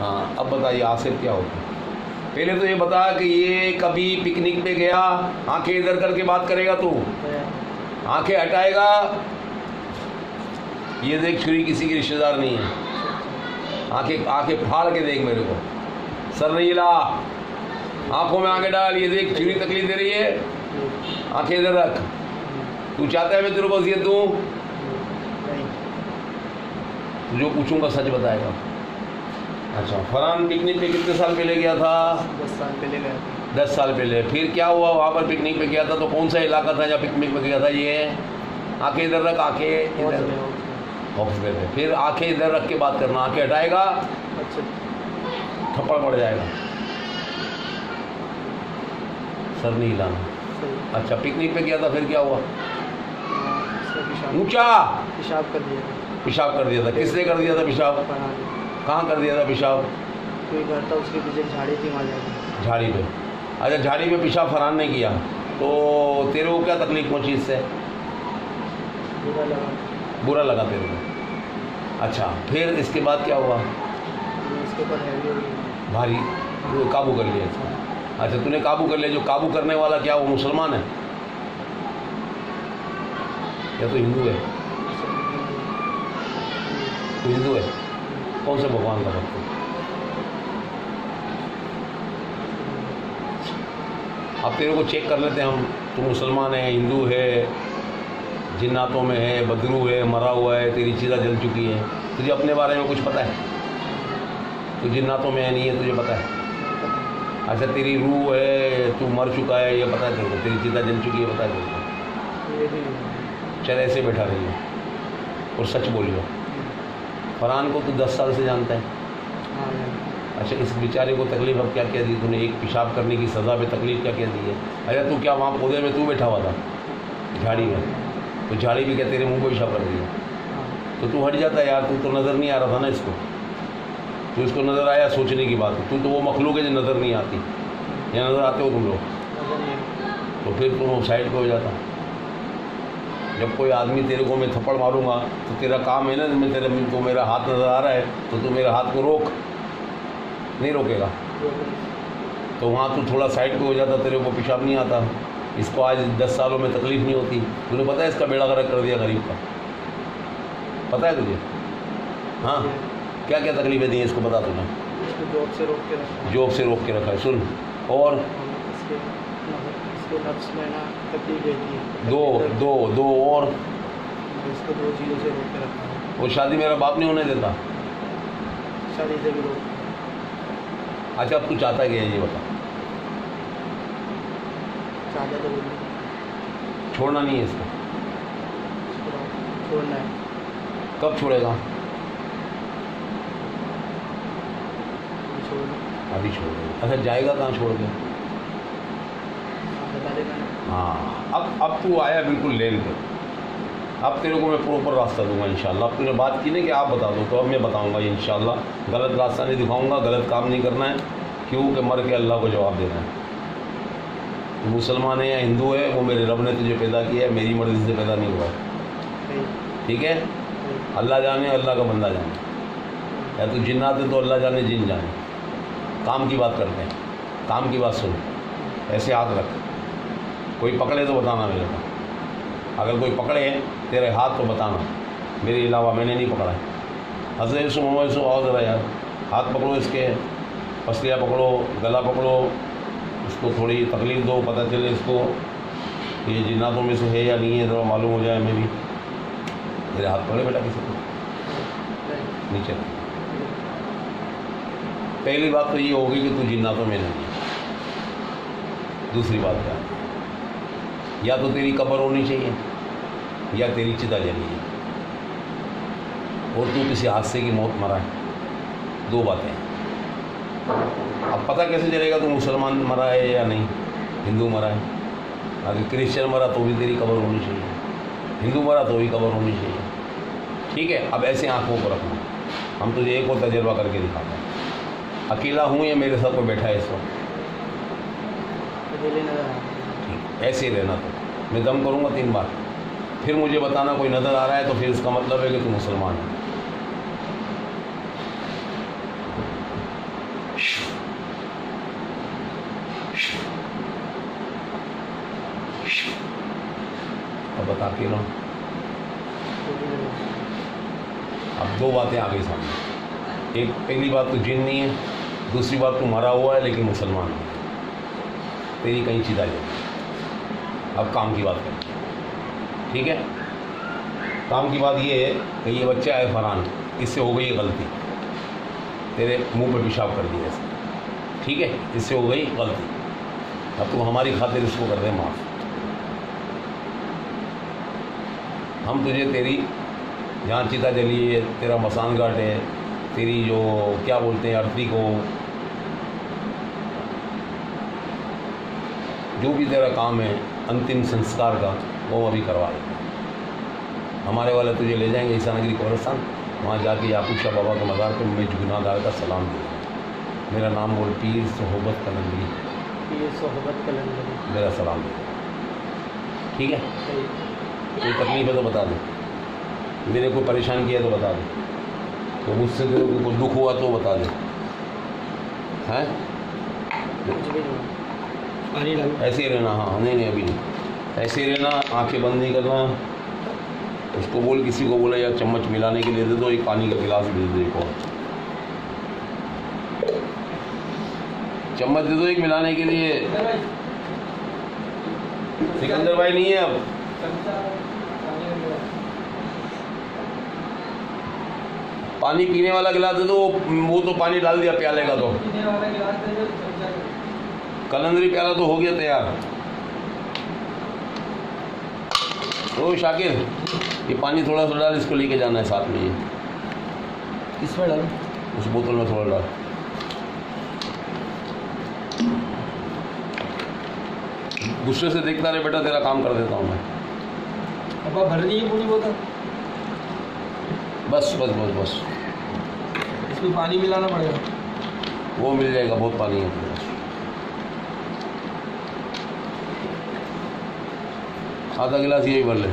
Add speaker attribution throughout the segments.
Speaker 1: हाँ, अब बताइए आसिफ क्या होता है। पहले तो ये बता कि ये कभी पिकनिक पे गया, आंखें इधर करके बात करेगा तू, आंखें हटाएगा। ये देख छुरी किसी की रिश्तेदार नहीं है, आंखें आंखें फाड़ के देख मेरे को, सर नहीं हिला, आंखों में आंखें डाल। ये देख छुरी तकलीफ दे रही है, आंखें इधर रख। तू चाहता है मैं तेरे को वसीयत दूँ? जो पूछूंगा सच बताएगा। अच्छा, फरहान पिकनिक पे कितने साल पहले गया था?
Speaker 2: 10 साल पहले गया था।
Speaker 1: 10 साल पहले। फिर क्या हुआ वहाँ पर पिकनिक पे गया था तो कौन सा इलाका था जहाँ पिकनिक पे गया था? ये आंखें इधर रख, आंखें इधर ऑफिस पे थे। फिर आंखें इधर रख के बात करना, आंखें हटाएगा,
Speaker 2: अच्छा
Speaker 1: थप्पड़ पड़ जाएगा, सर नहीं हिलाना। अच्छा, पिकनिक पे गया था, फिर क्या हुआ? ऊंचा
Speaker 2: पेशाब कर दिया था।
Speaker 1: पेशाब कर दिया था? किसने कर दिया था पेशाब? कहाँ कर दिया था पेशाब?
Speaker 2: कोई घर था उसके पीछे झाड़ी थी, वहाँ जाके
Speaker 1: झाड़ी पे। अच्छा, झाड़ी पे पेशाब फरहान ने किया तो तेरे को क्या तकलीफ पहुंची इससे?
Speaker 2: बुरा लगा।
Speaker 1: बुरा लगा तेरे को? अच्छा, फिर इसके बाद क्या हुआ?
Speaker 2: इसके ऊपर हैवी हो गई,
Speaker 1: भारी, तो काबू कर लिया। अच्छा, तूने काबू कर लिया। जो काबू करने वाला क्या वो मुसलमान है या तो हिंदू है? तो हिंदू है। कौन से भगवान का भक्त है? अब तेरे को चेक कर लेते हैं हम, तू मुसलमान है, हिंदू है, जिन्नातों में है, बदरू है, मरा हुआ है, तेरी चीज़ें जल चुकी है, तुझे अपने बारे में कुछ पता है? तू जिन्नातों में है नहीं है, तुझे पता है? अच्छा, तेरी रूह है, तू मर चुका है, ये पता है तेरे को? तेरी चीज़ें जल चुकी है, पता है तेरे को? चल ऐसे बैठा रहिए और सच बोलियो। फरहान को तू 10 साल से जानता है? अच्छा, इस बेचारे को तकलीफ अब क्या क्या दी तूने? एक पेशाब करने की सज़ा पे तकलीफ क्या क्या दी है? अच्छा, तू क्या वहाँ पौधे में तू बैठा हुआ था झाड़ी में, तो झाड़ी भी क्या तेरे मुंह को पेशाब कर दिया? तो तू हट जाता यार, तू तो नज़र नहीं आ रहा था ना इसको, तो इसको नज़र आया, सोचने की बात है। तू तो वो मखलूक है जो नज़र नहीं आती, या नज़र आते हो तुम लोग? तो फिर तुम साइड पे हो जाता। जब कोई आदमी तेरे को मैं थप्पड़ मारूंगा तो तेरा काम है ना, मैं तेरे को मेरा हाथ नज़र आ रहा है तो तू मेरे हाथ को रोक, नहीं रोकेगा? तो वहाँ तू थोड़ा साइड पे हो जाता, तेरे को पेशाब नहीं आता। इसको आज 10 सालों में तकलीफ़ नहीं होती। तुझे पता है इसका बेड़ा गर्क कर दिया गरीब का? पता है तुझे? हाँ, क्या क्या तकलीफ़ें दी इसको बता तूने?
Speaker 2: जॉब से रोक के रखा।
Speaker 1: जॉब से रोक के रखा है। सुन, और
Speaker 2: इसके नफ्स में ना तकलीफ रहती है।
Speaker 1: दो और
Speaker 2: इसको 2 चीज़ों से रोक के रखा है।
Speaker 1: वो शादी मेरा बाप नहीं होने देता।
Speaker 2: शादी से भी रोक।
Speaker 1: अच्छा, अब तू चाहता क्या है ये बता?
Speaker 2: चाहता तो बोलिए।
Speaker 1: छोड़ना नहीं है इसको?
Speaker 2: छोड़ना है।
Speaker 1: कब छोड़ेगा? अभी छोड़ देगा। अच्छा, जाएगा कहाँ छोड़ के?
Speaker 2: बता देगा ना।
Speaker 1: हाँ, अब तू आया बिल्कुल लेन पे। अब तेरे को मैं प्रॉपर रास्ता दूंगा इंशाल्लाह। अब तूने बात की ना कि आप बता दो, तो अब मैं बताऊंगा इंशाल्लाह। गलत रास्ता नहीं दिखाऊंगा, गलत काम नहीं करना है। क्यों कि मर के अल्लाह को जवाब देना है। तू मुसलमान है या हिंदू है, वो मेरे रब ने तुझे पैदा किया है, मेरी मर्ज़ी से पैदा नहीं हुआ है। ठीक है? अल्लाह जाने, अल्लाह का बंदा जाने। या तू जिन्नात है तो अल्लाह जाने, जिन जाने। काम की बात करते हैं, काम की बात सुन। ऐसे हाथ रख, कोई पकड़े तो बताना मेरे को। अगर कोई पकड़े तेरे हाथ तो बताना, मेरे अलावा मैंने नहीं पकड़ा है। हज़रत यूसुफ मोहम्मद यूसुफ आओ ज़रा यार, हाथ पकड़ो इसके, पसलियाँ पकड़ो, गला पकड़ो, इसको थोड़ी तकलीफ़ दो, पता चले इसको ये जिन्नातों में से है या नहीं है, ज़रा मालूम हो जाए। मैं भी मेरे हाथ पकड़े बेटा, किसी को नीचे। पहली बात तो ये होगी कि तू जिन्नातों में नहीं है। दूसरी बात क्या? या तो तेरी कब्र होनी चाहिए या तेरी चिता जली है, और तू किसी हादसे की मौत मरा है। 2 बातें। अब पता कैसे चलेगा तू मुसलमान मरा है या नहीं, हिंदू मरा है? अगर क्रिश्चियन मरा तो भी तेरी कब्र होनी चाहिए, हिंदू मरा तो भी कब्र होनी चाहिए। ठीक है? अब ऐसे आंखों को रखना। हम तुझे एक और तजर्बा करके दिखाते हैं। अकेला हूँ या मेरे साथ कोई बैठा है इस वक्त? ठीक, ऐसे ही रहना। तो मैं दम करूँगा 3 बार, फिर मुझे बताना कोई नज़र आ रहा है तो फिर इसका मतलब है कि तू मुसलमान है। अब बता के लो। अब दो बातें आ गई सामने। एक, पहली बात तो जिन नहीं है, दूसरी बात तो मरा हुआ है लेकिन मुसलमान है, तेरी कहीं चीज़ा नहीं। अब काम की बात करें, ठीक है। काम की बात ये है कि ये बच्चा है फरहान, इससे हो गई गलती, तेरे मुंह पे पेशाब कर दिया ऐसे, ठीक है, इससे हो गई गलती। अब तू हमारी खातिर इसको कर दे माफ़। हम तुझे तेरी जहाँ चिता जली है, तेरा मसान घाट है, तेरी जो क्या बोलते हैं अर्थी को, जो भी तेरा काम है अंतिम संस्कार का, वो अभी करवा दें। हमारे वाले तुझे ले जाएंगे ईसा नगरी कब्रिस्तान, वहाँ जाके याकूब शाह बाबा के मज़ार पर मैं गुनाहगार का सलाम दे। मेरा नाम बोल, पीर सोहबत कलंदरी,
Speaker 2: पीर सोहबत कलंदरी,
Speaker 1: मेरा सलाम दे, ठीक है। कोई तकलीफ है तो बता दे, मेरे को परेशान किया तो बता दे, तो मुझसे तेरे को कुछ दुख हुआ तो बता दे, हैं।
Speaker 2: पानी डाल,
Speaker 1: ऐसे ही रहना। हाँ नहीं अभी नहीं, ऐसे ही रहना, आंखें बंद नहीं करना। उसको बोल, किसी को बोला यार चम्मच मिलाने के लिए दे दो, एक पानी का गिलास दे दो, एक और चम्मच दे दो एक मिलाने के लिए। सिकंदर भाई नहीं है अब। पानी पीने वाला गिलास दे दो, वो तो पानी डाल दिया प्याले का, तो कलंदरी प्याला तो हो गया तैयार। ओ शाकिर, ये पानी थोड़ा सा डाल, इसको लेके जाना है साथ में। ये
Speaker 2: किसमें डालूं?
Speaker 1: उस बोतल में थोड़ा डाल। गुस्से से देखता रहे बेटा, तेरा काम कर देता हूँ मैं।
Speaker 2: अब भर दी है पूरी बोतल?
Speaker 1: बस बस बस बस,
Speaker 2: इसमें पानी मिलाना पड़ेगा?
Speaker 1: वो मिल जाएगा, बहुत पानी है अपने पास। आधा गिलास यही भर ले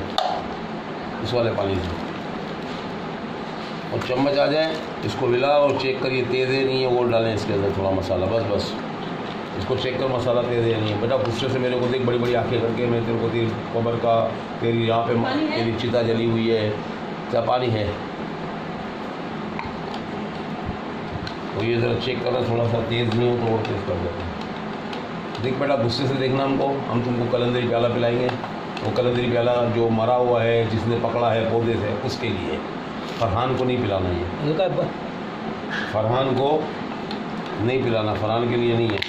Speaker 1: इस वाले पानी से, और चम्मच आ जाए इसको मिला और चेक करिए तेज़ है नहीं है, वो डालें इसके अंदर थोड़ा मसाला, बस बस इसको चेक कर मसाला तेज़ है नहीं है। बेटा गुस्से से मेरे को देख, बड़ी बड़ी आंखें करके मैं तेरे को, तेरी कब्र का, तेरी यहाँ पे तेरी चिता जली हुई है, क्या पानी है, तो ये ज़रा चेक करना, थोड़ा सा तेज़ नहीं हो तो और तेज़ कर देते। देख बेटा गुस्से से देखना हमको, हम तुमको कलंदरी प्याला पिलाएंगे। वो कलंदरी प्याला जो मरा हुआ है, जिसने पकड़ा है पौधे से, उसके लिए। फरहान को नहीं पिलाना, ये फरहान को नहीं पिलाना, फरहान के लिए नहीं है।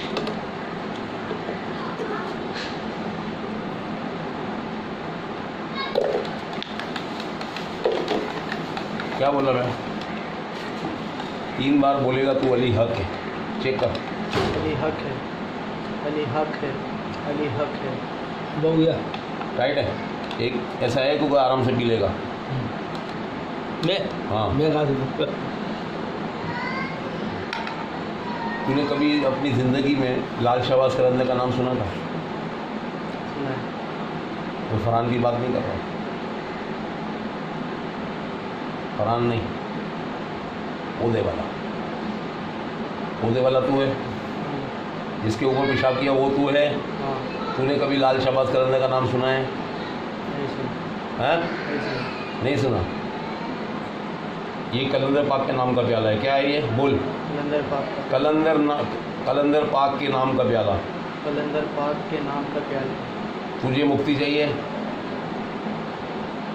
Speaker 1: क्या बोला मैं? 3 बार बोलेगा तू अली हक है, चेक कर।
Speaker 2: अली हक है, अली हक है, अली हक है। बहुया
Speaker 1: राइट है। एक ऐसा है कि आराम से पी लेगा।
Speaker 2: मैं,
Speaker 1: हाँ,
Speaker 2: मैं खा दूँ।
Speaker 1: तूने कभी अपनी ज़िंदगी में लाल शहबाज कलंदर का नाम सुना था?
Speaker 2: नहीं।
Speaker 1: वो फरहान की बात नहीं कर रहा, फरहान नहीं, ओदे वाला, ओदे वाला तू है, जिसके ऊपर पेशाब किया वो तू है।
Speaker 2: हाँ।
Speaker 1: तूने कभी लाल शहबाज कलंदर का नाम सुना है?
Speaker 2: नहीं सुना।
Speaker 1: हैं?
Speaker 2: नहीं सुना।
Speaker 1: नहीं सुना। ये कलंदर पाक के नाम का प्याला है। क्या है ये? बोल।
Speaker 2: कलंदर पाक का,
Speaker 1: कलंदर पाक के नाम का प्याला।
Speaker 2: कलंदर पाक के नाम का प्याला।
Speaker 1: तुझे मुक्ति चाहिए?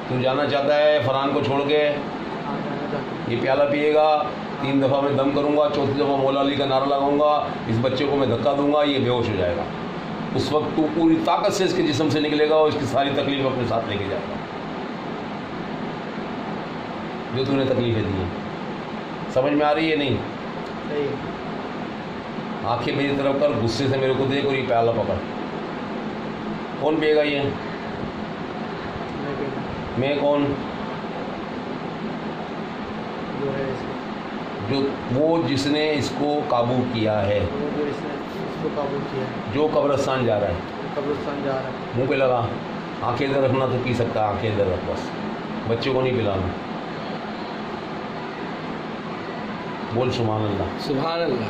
Speaker 1: तू जाना चाहता है फरहान को छोड़ के?
Speaker 2: हाँ, जाना चाहता हूँ।
Speaker 1: ये प्याला पिएगा, 3 दफ़ा मैं दम करूँगा, 4थी दफ़ा मौला अली का नारा लगाऊंगा, इस बच्चे को मैं धक्का दूंगा, ये बेहोश हो जाएगा। उस वक्त तू पूरी ताकत से इसके जिस्म से निकलेगा और इसकी सारी तकलीफ अपने साथ लेके जाएगा जो तूने तकलीफें दी हैं। समझ में आ रही है? नहीं?
Speaker 2: सही है।
Speaker 1: आंखें मेरी तरफ कर, गुस्से से मेरे को देख और ये प्याला पकड़। कौन पिएगा ये?
Speaker 2: मैं पीना।
Speaker 1: मैं कौन?
Speaker 2: जो है इसे,
Speaker 1: जो वो जिसने इसको काबू किया है,
Speaker 2: वो जो इसने इसको काबू किया है,
Speaker 1: जो कब्रिस्तान जा रहा है,
Speaker 2: वो कब्रिस्तान जा रहा है।
Speaker 1: मुंह पे लगा, आंखें इधर रखना तो पी सकता है, आंखें इधर रख बस, बच्चे को नहीं पिलाना। बोल सुभान अल्लाह।
Speaker 2: सुभान अल्लाह।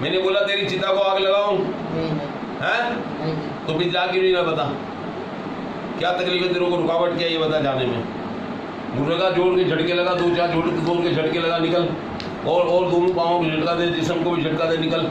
Speaker 1: मैंने बोला तेरी चिता को आग लगाऊं? हैं? तो फिर जा क्यों नहीं रहा बता? क्या तकलीफ है तेरे को, रुकावट क्या है ये बता जाने में? मुर्गा जोड़ के झटके लगा, 2-4 जोड़ के झटके लगा, निकल। और दोनों पाँव को झटका दे, जिस्म को भी झटका दे, निकल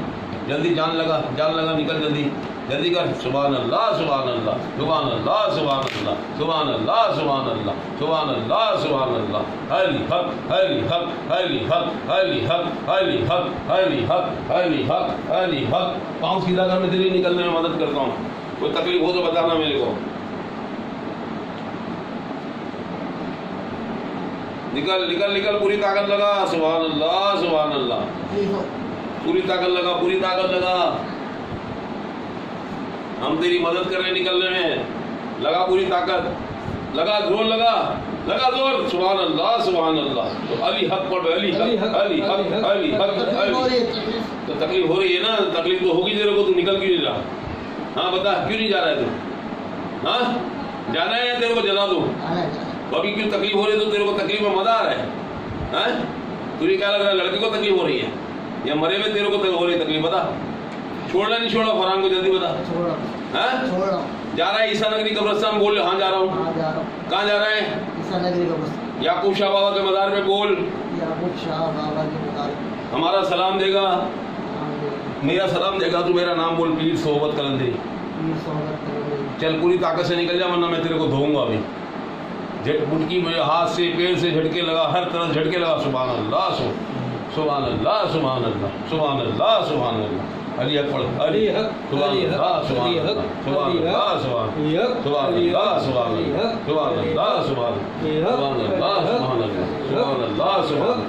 Speaker 1: जल्दी, जान लगा, निकल जल्दी कर। सुभान अल्लाह, सुभान अल्लाह, सुभान अल्लाह, सुभान अल्लाह, सुभान अल्लाह, सुभान अल्लाह, सुभान अल्लाह, सुभान अल्लाह। अली हक, अली हक, अली हक, अली हक, अली हक, अली हक, अली हक, अली हक। पाँव सीधा कर, मैं तेरी निकलने में मदद करता हूँ। कोई तकलीफ हो तो बताना मेरे को। निकल निकल निकल, पूरी ताकत लगा। सुभान अल्लाह, सुभान अल्लाह, पूरी ताकत लगा, पूरी ताकत लगा। हम तेरी मदद कर रहे निकलने में, लगा पूरी ताकत, लगा जोर, लगा जोर। सुभान अल्लाह, सुभान अल्लाह। तो अली हक पढ़, अली हक, अली हक, अली हक, अली। तो तकलीफ हो रही है ना? तकलीफ तो होगी तेरे को, तू निकल क्यों नहीं रहा? हाँ बता, क्यों नहीं जा रहा है तू? हाँ जाना है या तेरे को जला दूं? तो अभी क्यों तकलीफ हो रही है? तो तेरे को तकलीफ में मजा आ रहा है? तुझे क्या लग रहा है लड़के को तकलीफ हो रही है या मरे में तेरे को हो रही तकलीफ? बता। छोड़ना नहीं छोड़ा फरहान को, जल्दी बता। जा रहा है ईसा नगरी कब्रिस्तान? बोल। हाँ जा रहा हूँ। कहाँ जा रहा है? ईसा नगरी कब्रिस्तान, याकूब शाह बाबा के मज़ार में। बोल। याकूब शाह बाबा के मज़ार। हमारा सलाम देगा, मेरा सलाम देगा। तू मेरा नाम बोल, पीर सोहबत कलंदरी। चल पूरी ताकत से निकल जा, वरना मैं तेरे को धोऊंगा अभी। मुटकी में, हाथ से, पैर से झटके लगा, हर तरफ झटके लगा। सुभान अल्लाह, सुभान अल्लाह, सुभान अल्लाह, सुभान अल्लाह, सुभान अल्लाह। अली हक पढ़, अली हक, सुभान अल्लाह, सुभान अल्लाह, सुभान अल्लाह, सुभान अल्लाह, सुभान अल्लाह, सुभान अल्लाह, सुभान अल्लाह, सुभान अल्लाह, सुभान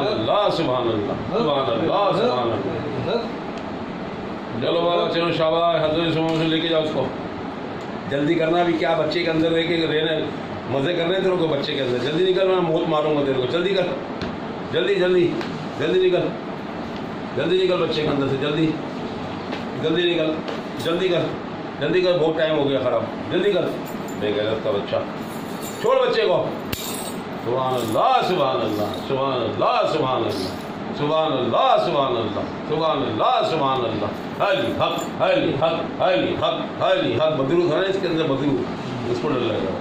Speaker 1: अल्लाह, सुभान अल्लाह, सुभान अल्लाह, सुभान अल्लाह। चलो बाबा, चलो शाबाश। हज़रत से लेके जाओ उसको, जल्दी करना। भी क्या बच्चे के अंदर रह के रहने मजे करने तेरे को बच्चे के अंदर। जल्दी निकल, मैं मौत मारूंगा तेरे को। जल्दी कर, जल्दी जल्दी जल्दी निकल, जल्दी निकल बच्चे के अंदर से। जल्दी जल्दी निकल, जल्दी कर, जल्दी कर, बहुत टाइम हो गया खराब। जल्दी कर, बेगैरत का बच्चा, छोड़ बच्चे को। सुभान अल्लाह, सुभान अल्लाह, सुभान अल्लाह, सुभान अल्लाह, सुभान अल्लाह, सुभान अल्लाह, सुभान अल्लाह, सुभान अल्लाह। अली हक, अली हक, अली हक, अली हक। बदरू था ना इसके अंदर, बदरू, इसको डर लगा।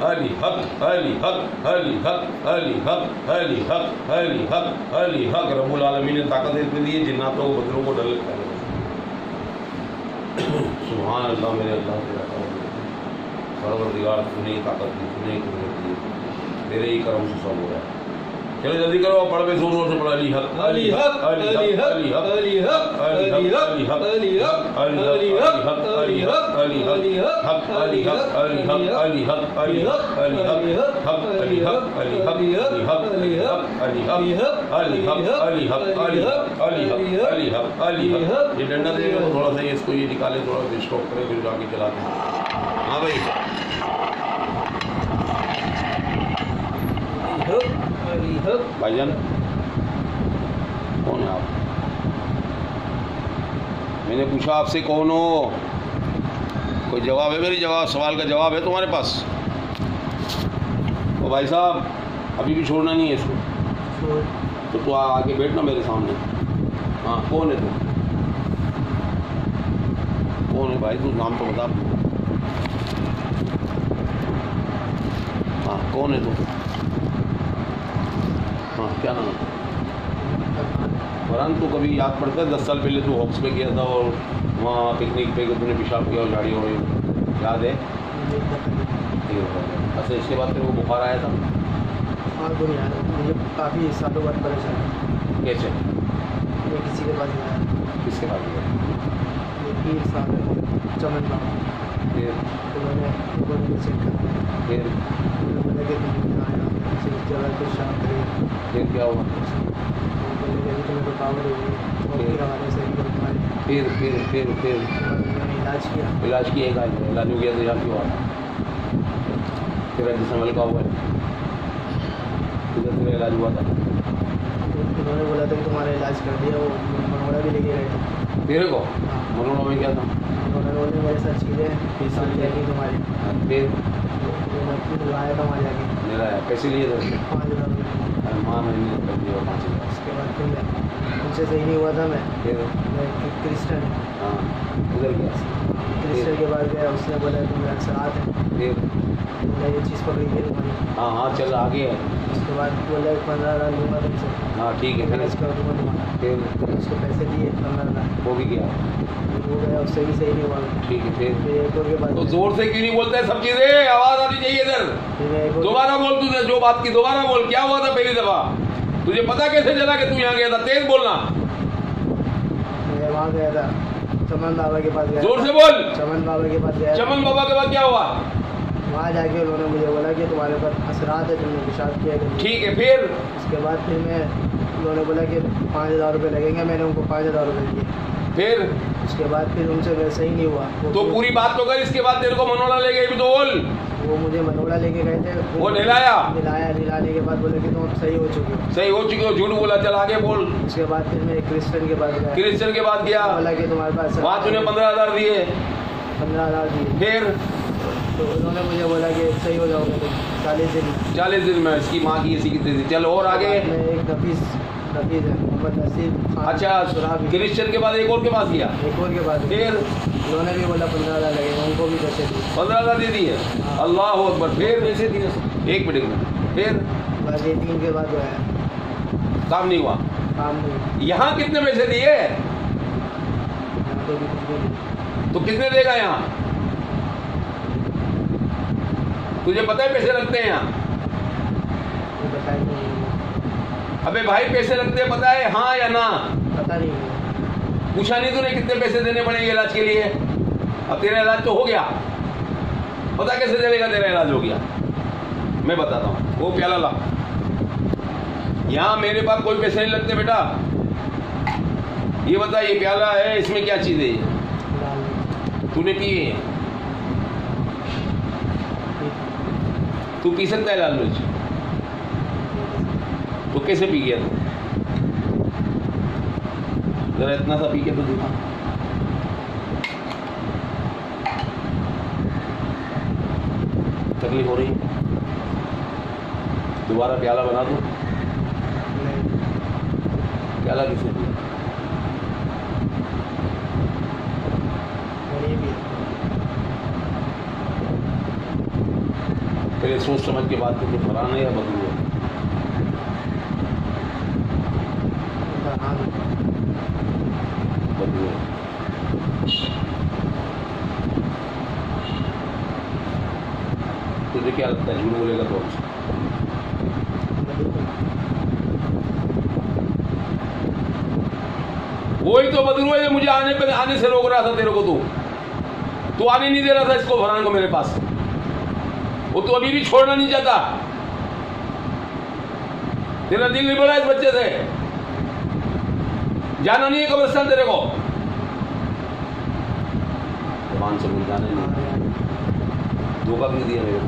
Speaker 1: अली हक, अली हक, अली हक, अली हक, अली हक, अली हक, अली हक। रब्बुल आलमीन ने ताकत इसमें दी है, जिन्नातों को, बदरों को डर लगता है। सुभान अल्लाह, मेरे अल्लाह परवरदिगार, तूने ताकत दी, तूने कुदरत दी, तेरे ही करम से सब हो रहा है। चलो जल्दी करो, पढ़ पे जोर जोर से पढ़। अली हक, अली हक, अली हक, अली हक, अली हक, अली हक, अली हक, अली हक, अली हक, अली हक, अली हक, हक, अली हक, अली हक, अली हक, अली हक, अली हक, हक, अली हक, अली हक, अली हक, अली हक, अली हक, अली हक, अली हक, अली हक, अली हक, अली हक, अली हक। ये डंडा देगा तो थोड़ा सा इसको ये निकाले, थोड़ा स्टॉप करे, फिर जाके चलाते हैं। हाँ भाई, भाईजान कौन है आप? मैंने पूछा आपसे कौन हो? कोई जवाब है? मेरी सवाल का जवाब है तुम्हारे पास? तो भाई साहब, अभी भी छोड़ना नहीं है इसको। तो तू आके बैठना मेरे सामने। हाँ, कौन है तू? कौन है भाई? तू नाम तो बता। हाँ, कौन है तू? हाँ, क्या नाम है? फरहान, तू कभी याद पड़ता है 10 साल पहले तू हॉक्स पे गया था और वहाँ पिकनिक पे तूने पेशाब किया और गाड़ी हो गई, याद है? अच्छा, इसके बाद तेरे को बुखार आया था?
Speaker 3: हाँ, तो याद है, मुझे काफ़ी सालों बाद परेशान।
Speaker 1: कैसे?
Speaker 3: मैं किसी के पास गया।
Speaker 1: किसके पास गया?
Speaker 3: पीर साहब चमन बाबा।
Speaker 1: फिर
Speaker 3: उन्होंने चेक कर,
Speaker 1: फिर
Speaker 3: बोले कि तुम आया किसी जगह को शांत रही।
Speaker 1: फिर क्या हुआ?
Speaker 3: बोले कि तुम्हें तो पावर होगी, उसके हवाले से
Speaker 1: फिर
Speaker 3: मैंने इलाज किया।
Speaker 1: इलाज किया? इलाज हो गया तो यहाँ क्यों आया? फिर संभल का हुआ है, किधर तेरा इलाज हुआ था?
Speaker 3: उन्होंने बोला था कि तुम्हारा इलाज कर दिया, वो मनोड़ा भी लेके गए थे।
Speaker 1: तेरे को? मनोड़ा में क्या था?
Speaker 3: उन्होंने बोले मेरे साथ चीज़ें फीस जाएगी तुम्हारी। फिर आया था वहाँ जाके,
Speaker 1: मेरा पैसे लिए थे?
Speaker 3: 5,000
Speaker 1: माँ मैंने कर दिया 5,000।
Speaker 3: उसके बाद फिर उनसे सही नहीं हुआ था मैं
Speaker 1: फिर
Speaker 3: क्रिस्टन
Speaker 1: हाँ उधर गया,
Speaker 3: क्रिस्टन के बाद गया, उसने बोला तुम मेरे साथ है,
Speaker 1: फिर
Speaker 3: बोला ये चीज़ पकड़ी थी तुम्हारी।
Speaker 1: हाँ हाँ चल आगे है,
Speaker 3: उसके बाद बोला 15,000 लूँगा तुमसे,
Speaker 1: हाँ ठीक है,
Speaker 3: मैनेज कर दूँगा तुम्हारा।
Speaker 1: फिर
Speaker 3: उसको पैसे दिए 15,000,
Speaker 1: वो भी गया,
Speaker 3: वो गया, उससे भी सही नहीं हुआ।
Speaker 1: ठीक है।
Speaker 3: फिर एक और के बाद
Speaker 1: तो जोर से क्यों नहीं बोलता है सब चीजें, आवाज आनी चाहिए इधर।
Speaker 3: फिर एक और
Speaker 1: दोबारा बोल, तुझे जो बात की दोबारा बोल, क्या हुआ था पहली दफा, तुझे पता कैसे चला कि तू यहाँ गया था, तेज बोलना,
Speaker 3: मैं वहाँ गया था, चमन बाबा के पास गया,
Speaker 1: जोर से बोल।
Speaker 3: चमन बाबा के पास गया।
Speaker 1: चमन बाबा के बाद क्या हुआ?
Speaker 3: वहाँ जाके उन्होंने मुझे बोला कि तुम्हारे पास असरात है, तुमने पेशाब किया है।
Speaker 1: ठीक है, फिर
Speaker 3: उसके बाद फिर मैं, उन्होंने बोला कि 5,000 रुपये लगेंगे, मैंने उनको 5,000 रुपये दिए।
Speaker 1: फिर
Speaker 3: उसके बाद फिर उनसे वैसा ही नहीं हुआ।
Speaker 1: तो पूरी बात तो कर, इसके बाद तेरे को मनोड़ा ले गए भी तो बोल।
Speaker 3: वो मुझे मनोड़ा लेके गए थे,
Speaker 1: वो नहलाया?
Speaker 3: नहलाने के बाद बोले कि तुम अब सही हो चुके हो।
Speaker 1: सही हो चुके हो, झूठ बोला, चल आगे बोल।
Speaker 3: उसके बाद फिर मैं क्रिश्चियन के पास गया,
Speaker 1: क्रिश्चियन के बाद गया,
Speaker 3: बोला कि तुम्हारे पास
Speaker 1: वहाँ तूने 15,000 दिए,
Speaker 3: 15,000 दिए।
Speaker 1: फिर
Speaker 3: तो उन्होंने मुझे बोला कि सही हो जाओगे तुम 40 दिन।
Speaker 1: 40 दिन में इसकी माँ की इसी की थी। चल और आगे।
Speaker 3: मैं एक नफीस है मोहम्मद नसीब खान
Speaker 1: अच्छा,
Speaker 3: सुराबी,
Speaker 1: क्रिश्चियन के बाद एक और के पास गया,
Speaker 3: एक और के बाद
Speaker 1: फिर
Speaker 3: उन्होंने भी बोला 15,000 लगेगा, उनको भी पैसे दिए।
Speaker 1: 15,000 दे दिए। अल्लाह अकबर। फिर
Speaker 3: पैसे दिए,
Speaker 1: एक मिनट में, फिर
Speaker 3: बस ये 3 के बाद गया,
Speaker 1: काम नहीं हुआ।
Speaker 3: काम नहीं,
Speaker 1: यहाँ कितने पैसे दिए?
Speaker 3: यहाँ पे भी कुछ नहीं।
Speaker 1: तो कितने देगा यहाँ? तुझे पता है पैसे लगते हैं यहाँ?
Speaker 3: वो बताएंगे,
Speaker 1: अबे भाई पैसे लगते हैं, पता है हाँ या ना?
Speaker 3: पता नहीं है।
Speaker 1: पूछा नहीं तूने कितने पैसे देने पड़ेंगे इलाज के लिए? अब तेरा इलाज तो हो गया, पता कैसे चलेगा तेरा इलाज हो गया? मैं बताता हूँ। वो प्याला ला, यहाँ मेरे पास कोई पैसे नहीं लगते बेटा। ये बता, ये प्याला है, इसमें क्या चीज़ है? ये तूने पिए हैं? तू पी सकता है लाल मिर्च? तो कैसे पी गया तू? जरा इतना सा पी के तो दिखा। तकलीफ हो रही है? दोबारा प्याला बना दो। प्याला किसे दिया? पहले सोच समझ के बात करके फरान है या बदलू है? बदलू है। तुझे क्या लगता है झूठ बोलेगा तो? वही तो बदलू है, मुझे आने से रोक रहा था तेरे को। तू आने नहीं दे रहा था इसको, फरहान को मेरे पास। वो तो अभी भी छोड़ना नहीं चाहता। तेरा दिल नहीं बड़ा इस बच्चे से, जाना नहीं है कब्रिस्तान तेरे को। भगवान से बोल, जाना नहीं। धोखा क्यों दिया मेरे को?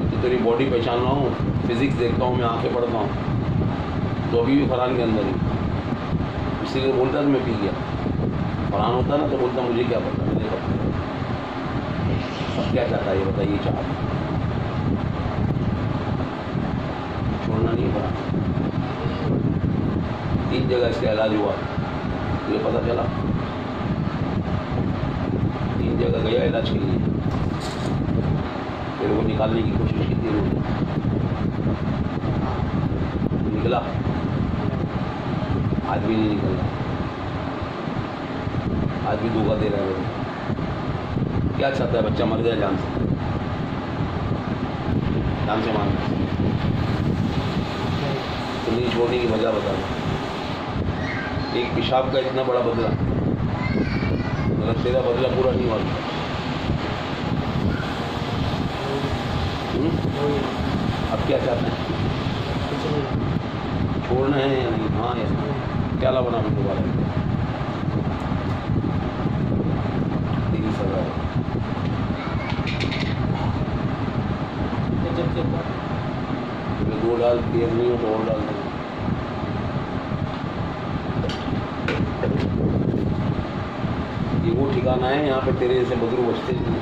Speaker 1: तो तेरी बॉडी पहचान रहा हूँ, फिजिक्स देखता हूँ मैं, आंखें पढ़ता हूँ, तो अभी भी फरहान के अंदर ही। इसीलिए बोलता था मैं पी गया। फरहान होता ना तो बोलता मुझे क्या पता, मुझे पता। अब क्या चाहता है ये बताइए? चाहता छोड़ना नहीं पड़ा। 3 जगह इसका इलाज हुआ, मुझे पता चला। 3 जगह गया इलाज के लिए, तेरे को निकालने की कोशिश की थी, निकला? आज भी नहीं निकला, आज भी धोखा दे रहा है। क्या चाहता है बच्चा? मर जाए जान से, जान से मान। तो नहीं छोड़ने की वजह बता दो। एक पेशाब का इतना बड़ा बदला, मतलब तेरा बदला पूरा नहीं हुआ। अब क्या चाहते हैं? छोड़ना है या नहीं? हाँ या नहीं? क्या ला बना मैं दोबारा? तेरी सजा है। तुम्हें 2 डाल तेल नहीं हो तो और डाल दो। ये वो ठिकाना है यहाँ पे तेरे जैसे बदरू बचते नहीं।